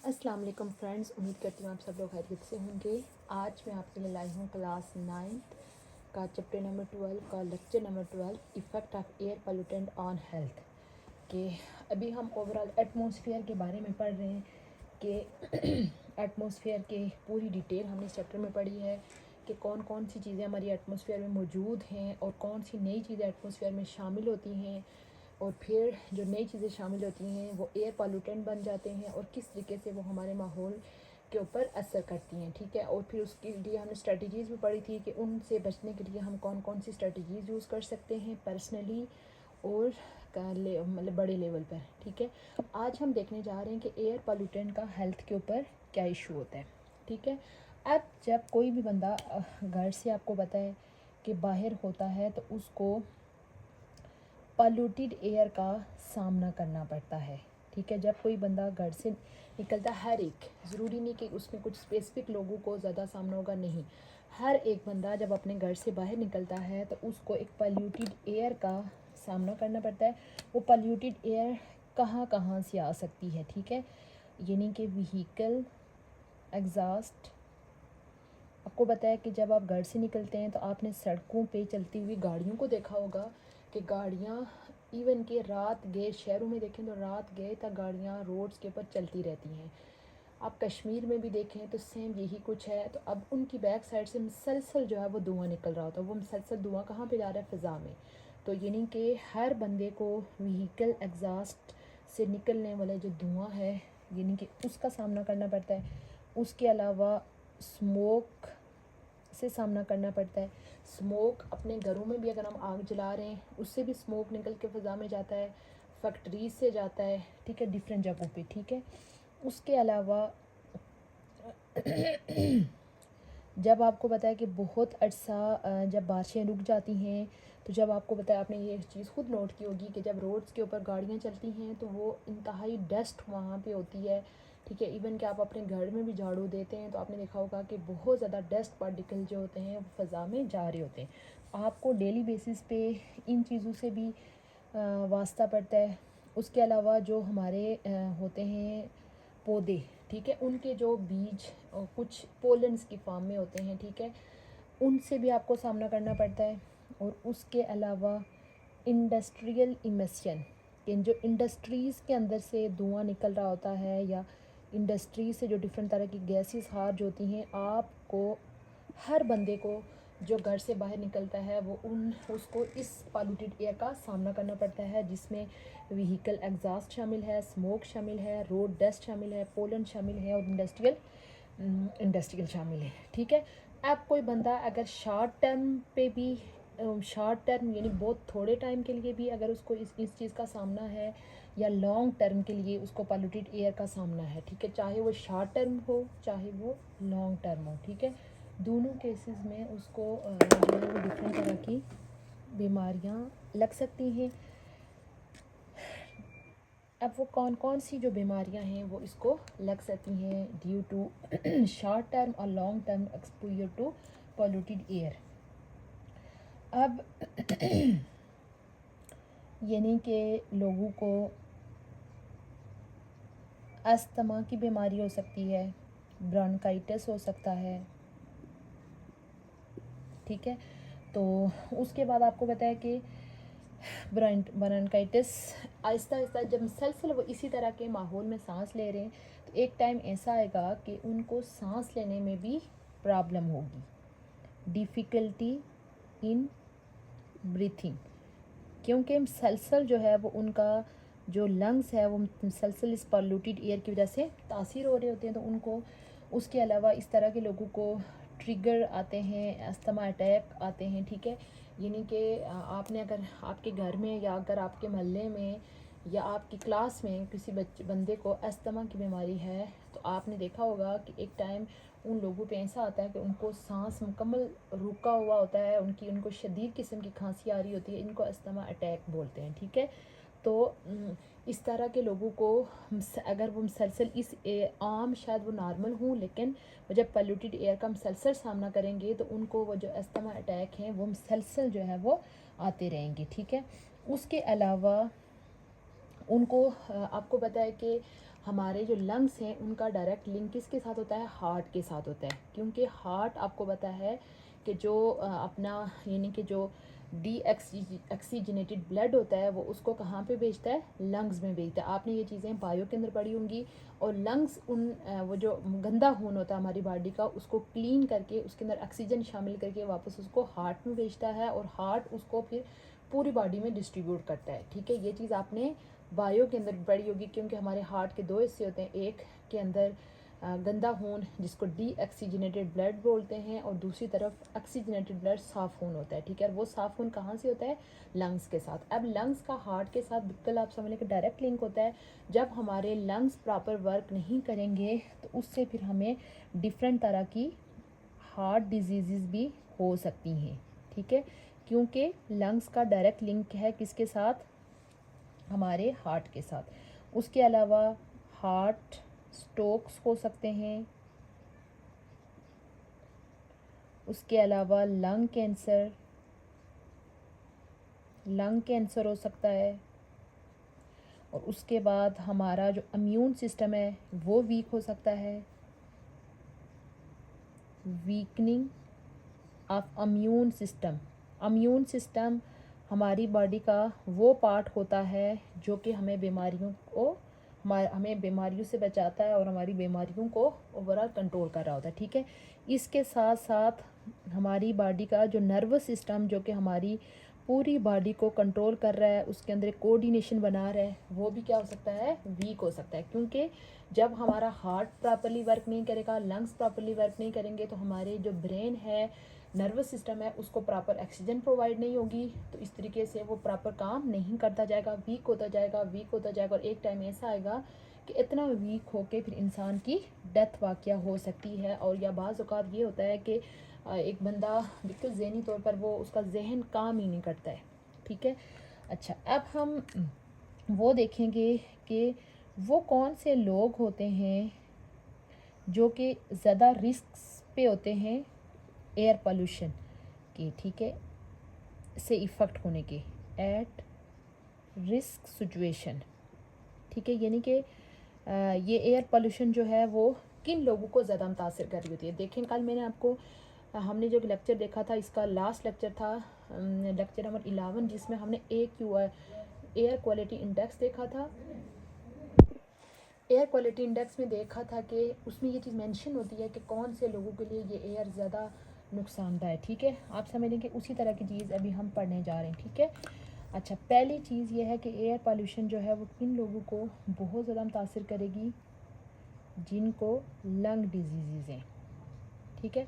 अस्सलाम वालेकुम फ्रेंड्स, उम्मीद करती हूँ आप सब लोग खैरियत से होंगे। आज मैं आपके लिए लाई हूँ क्लास 9th का चैप्टर नंबर 12 का lecture number 12 effect of air pollutant on health के। अभी हम ओवरऑल एटमॉस्फेयर के बारे में पढ़ रहे हैं कि एटमॉस्फेयर के पूरी डिटेल हमने इस चैप्टर में पढ़ी है कि कौन कौन सी चीज़ें हमारी एटमॉस्फेयर में मौजूद हैं और कौन सी नई चीज़ें एटमॉस्फेयर में शामिल होती हैं, और फिर जो नई चीज़ें शामिल होती हैं वो एयर पॉल्यूटेंट बन जाते हैं और किस तरीके से वो हमारे माहौल के ऊपर असर करती हैं। ठीक है, और फिर उसके लिए हमने स्ट्रेटजीज़ भी पढ़ी थी कि उनसे बचने के लिए हम कौन कौन सी स्ट्रेटजीज़ यूज़ कर सकते हैं पर्सनली और मतलब बड़े लेवल पर। ठीक है, आज हम देखने जा रहे हैं कि एयर पॉल्यूटेंट का हेल्थ के ऊपर क्या इशू होता है। ठीक है, अब जब कोई भी बंदा घर से आपको बताए कि बाहर होता है तो उसको पॉल्यूटेड एयर का सामना करना पड़ता है। ठीक है, जब कोई बंदा घर से निकलता, हर एक, ज़रूरी नहीं कि उसमें कुछ स्पेसिफिक लोगों को ज़्यादा सामना होगा, नहीं, हर एक बंदा जब अपने घर से बाहर निकलता है तो उसको एक पॉल्यूटेड एयर का सामना करना पड़ता है। वो पॉल्यूटेड एयर कहाँ कहाँ से आ सकती है, ठीक है, यानी कि व्हीकल एग्जॉस्ट। आपको बताया कि जब आप घर से निकलते हैं तो आपने सड़कों पे चलती हुई गाड़ियों को देखा होगा कि गाड़ियाँ इवन के रात गए, शहरों में देखें तो रात गए तक गाड़ियाँ रोड्स के ऊपर चलती रहती हैं। आप कश्मीर में भी देखें तो सेम यही कुछ है। तो अब उनकी बैक साइड से मुसलसल जो है वो धुआं निकल रहा होता है। वो मुसलसल धुआं कहाँ पे जा रहा है? फ़िज़ा में। तो यानी कि हर बंदे को व्हीकल एग्जॉस्ट से निकलने वाला जो धुआं है यानी कि उसका सामना करना पड़ता है। उसके अलावा स्मोक से सामना करना पड़ता है। स्मोक अपने घरों में भी अगर हम आग जला रहे हैं उससे भी स्मोक निकल के फ़िज़ा में जाता है, फैक्ट्रीज से जाता है, ठीक है, डिफरेंट जगहों पे। ठीक है, उसके अलावा जब आपको पता है कि बहुत अरसा जब बारिशें रुक जाती हैं तो जब आपको पता है, आपने ये चीज़ खुद नोट की होगी कि जब रोड्स के ऊपर गाड़ियाँ चलती हैं तो वो इंतहाई डस्ट वहाँ पे होती है। ठीक है, इवन कि आप अपने घर में भी झाड़ू देते हैं तो आपने देखा होगा कि बहुत ज़्यादा डस्ट पार्टिकल जो होते हैं वो फ़ज़ा में जा रहे होते हैं। आपको डेली बेसिस पे इन चीज़ों से भी वास्ता पड़ता है। उसके अलावा जो हमारे होते हैं पौधे, ठीक है, उनके जो बीज कुछ पोलन्स की फॉर्म में होते हैं, ठीक है, उनसे भी आपको सामना करना पड़ता है। और उसके अलावा इंडस्ट्रियल इमिशन, इन जो इंडस्ट्रीज़ के अंदर से धुआं निकल रहा होता है या इंडस्ट्री से जो डिफरेंट तरह की गैसेस खारिज होती हैं, आपको हर बंदे को जो घर से बाहर निकलता है वो उसको इस पॉल्यूटेड एयर का सामना करना पड़ता है, जिसमें व्हीकल एग्जॉस्ट शामिल है, स्मोक शामिल है, रोड डस्ट शामिल है, पोलन शामिल है और इंडस्ट्रियल शामिल है। ठीक है, अब कोई बंदा अगर शॉर्ट टर्म पे भी, शॉर्ट टर्म यानी बहुत थोड़े टाइम के लिए भी अगर उसको इस चीज़ का सामना है, या लॉन्ग टर्म के लिए उसको पॉल्यूटेड एयर का सामना है, ठीक है, चाहे वो शॉर्ट टर्म हो चाहे वो लॉन्ग टर्म हो, ठीक है, दोनों केसेस में उसको जो है वो डिफरेंट तरह की बीमारियां लग सकती हैं। अब वो कौन कौन सी जो बीमारियां हैं वो इसको लग सकती हैं ड्यू टू शॉर्ट टर्म और long term exposure to polluted air. अब यानी कि लोगों को अस्थमा की बीमारी हो सकती है, ब्रोंकाइटिस हो सकता है, ठीक है। तो उसके बाद आपको पता है कि ब्रोंकाइटिस आहिस्ता आहिस्ता जब मुसलसल वो इसी तरह के माहौल में सांस ले रहे हैं तो एक टाइम ऐसा आएगा कि उनको सांस लेने में भी प्रॉब्लम होगी, डिफ़िकल्टी इन ब्रीथिंग, क्योंकि मुसलसल जो है वो उनका जो लंग्स है वो मुसलसल इस पॉल्यूटेड एयर की वजह से तासीर हो रहे होते हैं। तो उनको उसके अलावा इस तरह के लोगों को ट्रिगर आते हैं, अस्थमा अटैक आते हैं, ठीक है, यानी कि आपने अगर आपके घर में या अगर आपके मोहल्ले में या आपकी क्लास में किसी बंदे को अस्थमा की बीमारी है तो आपने देखा होगा कि एक टाइम उन लोगों पे ऐसा आता है कि उनको सांस मुकम्मल रुका हुआ होता है, उनको शदीद किस्म की खांसी आ रही होती है, इनको अस्थमा अटैक बोलते हैं, ठीक है। तो इस तरह के लोगों को अगर वो मुसलसल आम शायद वो नॉर्मल हों, लेकिन वो जब पॉल्यूटेड एयर का मुसलसल सामना करेंगे तो उनको वो जो अस्थमा अटैक हैं वो मुसलसल जो है वो आते रहेंगे, ठीक है। उसके अलावा उनको आपको पता है कि हमारे जो लंग्स हैं उनका डायरेक्ट लिंक किसके साथ होता है? हार्ट के साथ होता है, क्योंकि हार्ट आपको पता है कि जो अपना यानी कि जो ऑक्सीजनेटेड ब्लड होता है वो उसको कहाँ पे भेजता है? लंग्स में भेजता है। आपने ये चीज़ें बायो के अंदर पढ़ी होंगी। और लंग्स वो जो गंदा खून होता है हमारी बॉडी का उसको क्लीन करके उसके अंदर ऑक्सीजन शामिल करके वापस उसको हार्ट में भेजता है, और हार्ट उसको फिर पूरी बॉडी में डिस्ट्रीब्यूट करता है। ठीक है, ये चीज़ आपने बायो के अंदर पढ़ी होगी, क्योंकि हमारे हार्ट के दो हिस्से होते हैं, एक के अंदर गंदा खून जिसको ऑक्सीजनेटेड ब्लड बोलते हैं, और दूसरी तरफ ऑक्सीजनेटेड ब्लड साफ़ खून होता है। ठीक है, और वो साफ़ खून कहाँ से होता है? लंग्स के साथ। अब लंग्स का हार्ट के साथ बिल्कुल आप समझ लें कि डायरेक्ट लिंक होता है। जब हमारे लंग्स प्रॉपर वर्क नहीं करेंगे तो उससे फिर हमें डिफरेंट तरह की हार्ट डिजीज़ भी हो सकती हैं। ठीक है, क्योंकि लंग्स का डायरेक्ट लिंक है किसके साथ? हमारे हार्ट के साथ। उसके अलावा हार्ट स्ट्रोक्स हो सकते हैं, उसके अलावा लंग कैंसर हो सकता है, और उसके बाद हमारा जो इम्यून सिस्टम है वो वीक हो सकता है, वीकनिंग ऑफ इम्यून सिस्टम हमारी बॉडी का वो पार्ट होता है जो कि हमें बीमारियों से बचाता है और हमारी बीमारियों को ओवरऑल कंट्रोल कर रहा होता है। ठीक है, इसके साथ साथ हमारी बॉडी का जो नर्वस सिस्टम जो कि हमारी पूरी बॉडी को कंट्रोल कर रहा है, उसके अंदर एक कोऑर्डिनेशन बना रहा है, वो भी क्या हो सकता है? वीक हो सकता है। क्योंकि जब हमारा हार्ट प्रॉपरली वर्क नहीं करेगा, लंग्स प्रॉपरली वर्क नहीं करेंगे, तो हमारे जो ब्रेन है, नर्वस सिस्टम है, उसको प्रॉपर ऑक्सीजन प्रोवाइड नहीं होगी, तो इस तरीके से वो प्रॉपर काम नहीं करता जाएगा, वीक होता जाएगा, और एक टाइम ऐसा आएगा कि इतना वीक होके फिर इंसान की डेथ वाक़या हो सकती है। और या बाज़ औक़ात ये होता है कि एक बंदा बिल्कुल ज़हनी तौर पर वो उसका जहन काम ही नहीं करता है। ठीक है, अच्छा, अब हम वो देखेंगे कि वो कौन से लोग होते हैं जो कि ज़्यादा रिस्क पे होते हैं एयर पोल्यूशन के, ठीक है, से इफ़ेक्ट होने के, एट रिस्क सिचुएशन। ठीक है, यानी कि ये एयर पोल्यूशन जो है वो किन लोगों को ज़्यादा मुतासिर कर रही होती है। देखें, कल मैंने आपको हमने जो लेक्चर देखा था, इसका लास्ट लेक्चर था लेक्चर नंबर 11, जिसमें हमने एयर क्वालिटी इंडेक्स देखा था। एयर क्वालिटी इंडेक्स में देखा था कि उसमें ये चीज़ मेंशन होती है कि कौन से लोगों के लिए ये एयर ज़्यादा नुकसानदायक है। ठीक है, आप समझें कि उसी तरह की चीज़ अभी हम पढ़ने जा रहे हैं। ठीक है, अच्छा, पहली चीज़ ये है कि एयर पोल्यूशन जो है वो किन लोगों को बहुत ज़्यादा मुतासिर करेगी? जिनको लंग डिजीज़ हैं। ठीक है,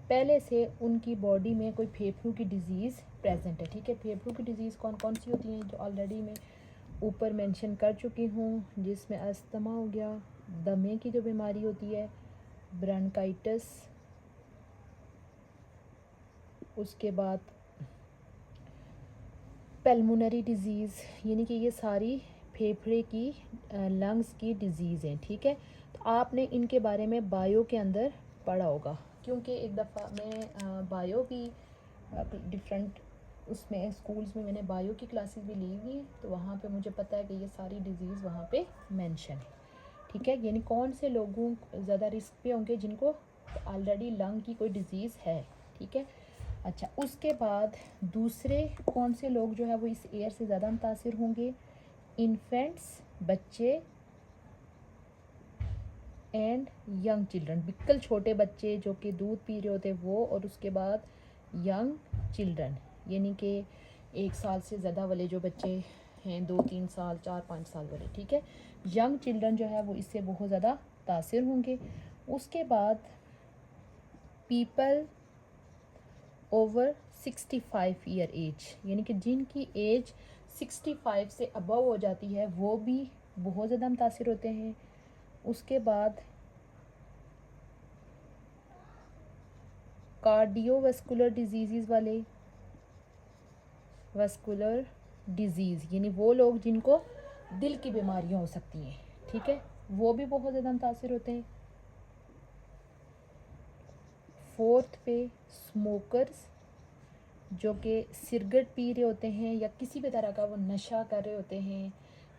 पहले से उनकी बॉडी में कोई फेफड़ों की डिज़ीज़ प्रेजेंट है। ठीक है, फेफड़ों की डिज़ीज़ कौन कौन सी होती हैं? जो ऑलरेडी मैं ऊपर मेंशन कर चुकी हूँ, जिसमें अस्थमा हो गया, दमे की जो बीमारी होती है, ब्रोंकाइटिस, उसके बाद पल्मोनरी डिज़ीज़, यानी कि ये सारी फेफड़े की लंग्स की डिज़ीज़ हैं। ठीक है, तो आपने इनके बारे में बायो के अंदर पढ़ा होगा, क्योंकि एक दफ़ा मैं बायो की डिफरेंट उसमें स्कूल्स में मैंने बायो की क्लासेस भी ली हुई, तो वहाँ पे मुझे पता है कि ये सारी डिज़ीज़ वहाँ पे मेंशन है। ठीक है, यानी कौन से लोगों ज़्यादा रिस्क पे होंगे? जिनको ऑलरेडी लंग की कोई डिज़ीज़ है। ठीक है, अच्छा, उसके बाद दूसरे कौन से लोग जो है वो इस एयर से ज़्यादा मुतासिर होंगे? इन्फेंट्स, बच्चे, एंड यंग चिल्ड्रन, बिल्कुल छोटे बच्चे जो कि दूध पी रहे होते वो, और उसके बाद यंग चिल्ड्रन, यानी कि 1 साल से ज़्यादा वाले जो बच्चे हैं, 2-3 साल, 4-5 साल वाले। ठीक है, यंग चिल्ड्रन जो है वो इससे बहुत ज़्यादा मुतासिर होंगे। उसके बाद पीपल ओवर 65 ईयर एज, यानी कि जिनकी एज 65 से अबव हो जाती है वो भी बहुत ज़्यादा मुतासिर होते हैं। उसके बाद कार्डियोवैस्कुलर डिजीज़ वाले, वैस्कुलर डिजीज़ यानी वो लोग जिनको दिल की बीमारियां हो सकती हैं। ठीक है, वो भी बहुत ज़्यादा मुतासिर होते हैं। फोर्थ पे स्मोकर्स, जो कि सिगरेट पी रहे होते हैं या किसी भी तरह का वो नशा कर रहे होते हैं।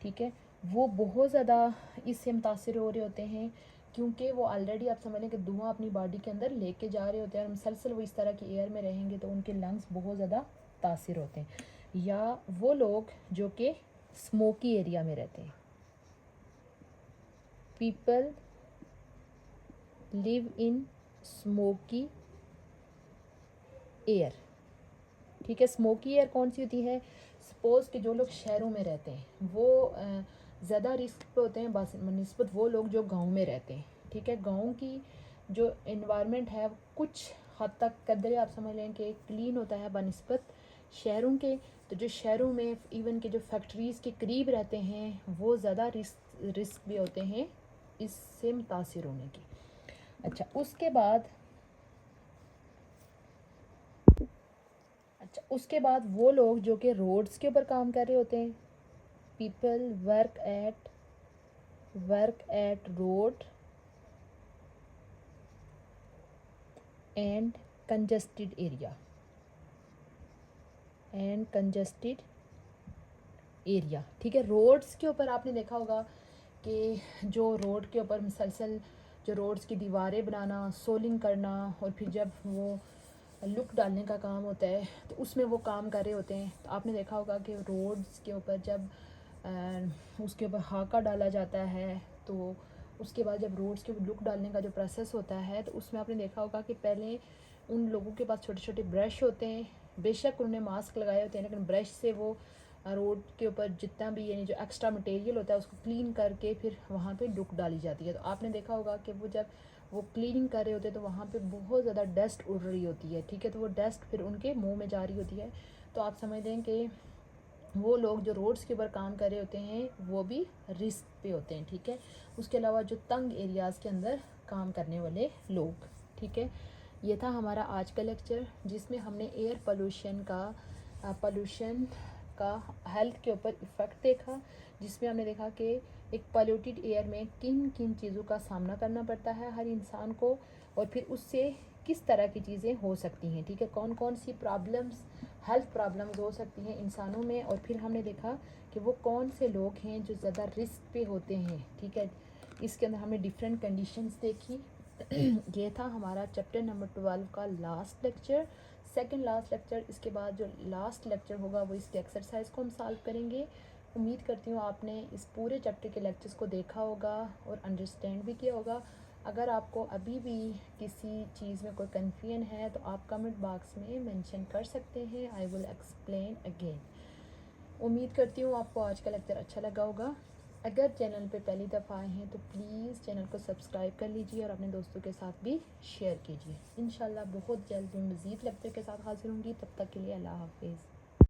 ठीक है, वो बहुत ज़्यादा इससे मुतासिर हो रहे होते हैं, क्योंकि वो ऑलरेडी आप समझ लें कि धुआं अपनी बॉडी के अंदर लेके जा रहे होते हैं और मुसलसल वो इस तरह की एयर में रहेंगे तो उनके लंग्स बहुत ज़्यादा तासिर होते हैं। या वो लोग जो कि स्मोकी एरिया में रहते हैं, people live in smoky air. ठीक है, स्मोकी एयर कौन सी होती है? सपोज़ कि जो लोग शहरों में रहते हैं वो ज़्यादा रिस्क पे होते हैं बनिस्बत वो लोग जो गांव में रहते हैं। ठीक है, गांव की जो इन्वायरमेंट है कुछ हद तक कदरे आप समझ लें कि क्लीन होता है बनिस्बत शहरों के। तो जो शहरों में इवन के जो फैक्ट्रीज़ के करीब रहते हैं वो ज़्यादा रिस्क भी होते हैं इससे मुतासिर होने की। अच्छा, उसके बाद वो लोग जो कि रोड्स के ऊपर काम कर रहे होते हैं, people work at road and congested area. ठीक है, रोड्स के ऊपर आपने देखा होगा कि जो रोड के ऊपर मुसलसल जो रोड्स की दीवारें बनाना, सोलिंग करना और फिर जब वो लुक डालने का काम होता है तो उसमें वो काम कर रहे होते हैं। तो आपने देखा होगा कि रोड्स के ऊपर जब उसके ऊपर हाका डाला जाता है तो उसके बाद जब रोड्स के लुक डालने का जो प्रोसेस होता है तो उसमें आपने देखा होगा कि पहले उन लोगों के पास छोटे छोटे ब्रश होते हैं, बेशक उन्होंने मास्क लगाए होते हैं लेकिन ब्रश से वो रोड के ऊपर जितना भी यानी जो एक्स्ट्रा मटेरियल होता है उसको क्लीन करके फिर वहाँ पे लुक डाली जाती है। तो आपने देखा होगा कि वो जब वो क्लीनिंग कर रहे होते हैं तो वहाँ पे बहुत ज़्यादा डस्ट उड़ रही होती है। ठीक है, तो वो डस्ट फिर उनके मुंह में जा रही होती है। तो आप समझ लें कि वो लोग जो रोड्स के ऊपर काम कर रहे होते हैं वो भी रिस्क पे होते हैं। ठीक है, उसके अलावा जो तंग एरियाज़ के अंदर काम करने वाले लोग। ठीक है, ये था हमारा आज का लेक्चर जिसमें हमने एयर पोल्यूशन का हेल्थ के ऊपर इफ़ेक्ट देखा, जिसमें हमने देखा कि एक पॉल्यूटेड एयर में किन किन चीज़ों का सामना करना पड़ता है हर इंसान को और फिर उससे किस तरह की चीज़ें हो सकती हैं। ठीक है, कौन कौन सी प्रॉब्लम्स हेल्थ प्रॉब्लम्स हो सकती हैं इंसानों में और फिर हमने देखा कि वो कौन से लोग हैं जो ज़्यादा रिस्क पे होते हैं। ठीक है, इसके अंदर हमने डिफरेंट कंडीशंस देखी। ये था हमारा चैप्टर नंबर 12 का last lecture, second last lecture. इसके बाद जो लास्ट लेक्चर होगा वो इसके एक्सरसाइज को हम सॉल्व करेंगे। उम्मीद करती हूँ आपने इस पूरे चैप्टर के लेक्चर्स को देखा होगा और अंडरस्टैंड भी किया होगा। अगर आपको अभी भी किसी चीज़ में कोई कन्फ्यूजन है तो आप कमेंट बॉक्स में मेंशन कर सकते हैं, आई विल एक्सप्लेन अगेन। उम्मीद करती हूँ आपको आज का लेक्चर अच्छा लगा होगा। अगर चैनल पे पहली दफ़ा आए हैं तो प्लीज़ चैनल को सब्सक्राइब कर लीजिए और अपने दोस्तों के साथ भी शेयर कीजिए। इंशाल्लाह बहुत जल्द मैं मज़ीद लेक्चर के साथ हाजिर होंगी, तब तक के लिए अल्लाह हाफिज़।